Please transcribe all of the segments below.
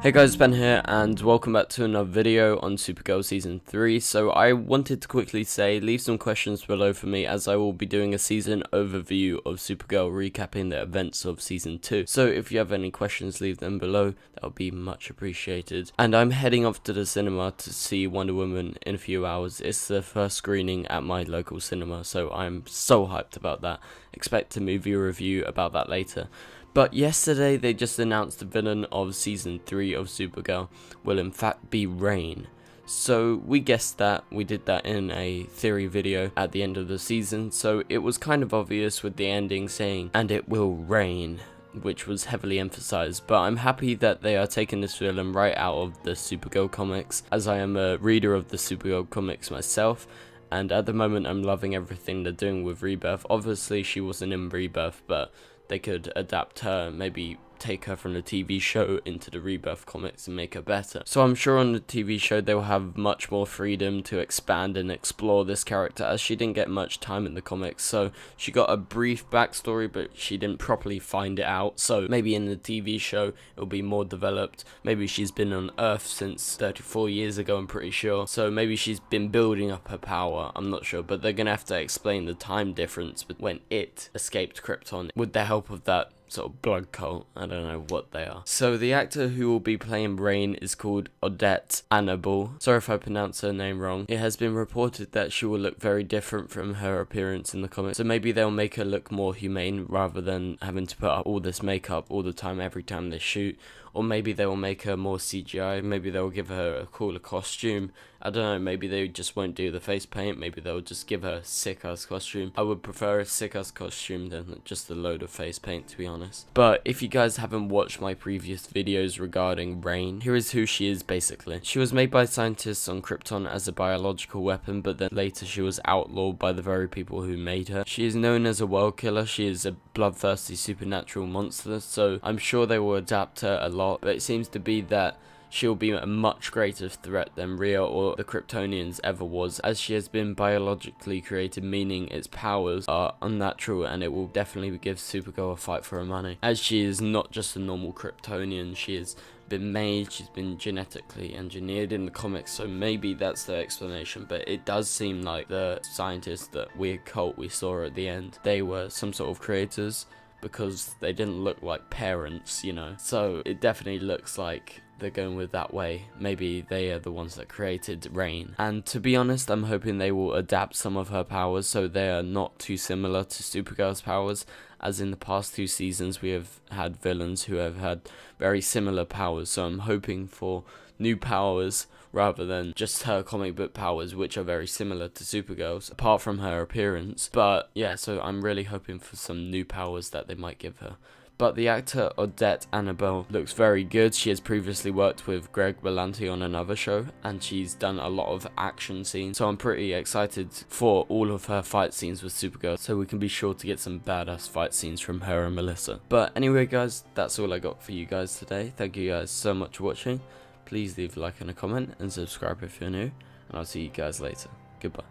Hey guys, Ben here, and welcome back to another video on Supergirl Season 3. So I wanted to quickly say, leave some questions below for me, as I will be doing a season overview of Supergirl, recapping the events of Season 2. So if you have any questions, leave them below, that would be much appreciated. And I'm heading off to the cinema to see Wonder Woman in a few hours. It's the first screening at my local cinema, so I'm so hyped about that. Expect a movie review about that later. But yesterday they just announced the villain of Season 3 of Supergirl will in fact be Rain. So we guessed that, we did that in a theory video at the end of the season, so it was kind of obvious with the ending saying, "and it will rain," which was heavily emphasized. But I'm happy that they are taking this villain right out of the Supergirl comics, as I am a reader of the Supergirl comics myself. And at the moment I'm loving everything they're doing with Rebirth. Obviously she wasn't in Rebirth, but they could adapt her, maybe take her from the TV show into the Rebirth comics and make her better. So I'm sure on the TV show they will have much more freedom to expand and explore this character, as she didn't get much time in the comics. So she got a brief backstory, but she didn't properly find it out. So maybe in the TV show it'll be more developed. Maybe she's been on Earth since 34 years ago, I'm pretty sure. So maybe she's been building up her power, I'm not sure. But they're gonna have to explain the time difference when it escaped Krypton with the help of that sort of blood cult. I don't know what they are. So the actor who will be playing Rain is called Odette Annable. Sorry if I pronounce her name wrong. It has been reported that she will look very different from her appearance in the comics. So maybe they'll make her look more humane rather than having to put up all this makeup all the time every time they shoot. Or maybe they will make her more CGI. Maybe they'll give her a cooler costume. I don't know, maybe they just won't do the face paint. Maybe they'll just give her a sick-ass costume. I would prefer a sick-ass costume than just a load of face paint, to be honest. But if you guys haven't watched my previous videos regarding Rain, here is who she is basically. She was made by scientists on Krypton as a biological weapon, but then later she was outlawed by the very people who made her. She is known as a world killer. She is a bloodthirsty supernatural monster, so I'm sure they will adapt her a lot, but it seems to be that she'll be a much greater threat than Rhea or the Kryptonians ever was, as she has been biologically created, meaning its powers are unnatural, and it will definitely give Supergirl a fight for her money, as she is not just a normal Kryptonian. She has been made, she's been genetically engineered in the comics, so maybe that's the explanation. But it does seem like the scientists, that weird cult we saw at the end, they were some sort of creators, because they didn't look like parents, you know. So it definitely looks like they're going with that way. Maybe they are the ones that created Rain. And to be honest, I'm hoping they will adapt some of her powers so they are not too similar to Supergirl's powers, as in the past 2 seasons we have had villains who have had very similar powers. So I'm hoping for new powers rather than just her comic book powers, which are very similar to Supergirl's, apart from her appearance. But yeah, so I'm really hoping for some new powers that they might give her. But the actor Odette Annable looks very good. She has previously worked with Greg Berlanti on another show, and she's done a lot of action scenes. So I'm pretty excited for all of her fight scenes with Supergirl, so we can be sure to get some badass fight scenes from her and Melissa. But anyway guys, that's all I got for you guys today. Thank you guys so much for watching. Please leave a like and a comment, and subscribe if you're new, and I'll see you guys later. Goodbye.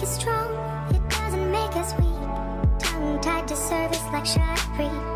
Strong, it doesn't make us weak. Tongue tied to service like Shari.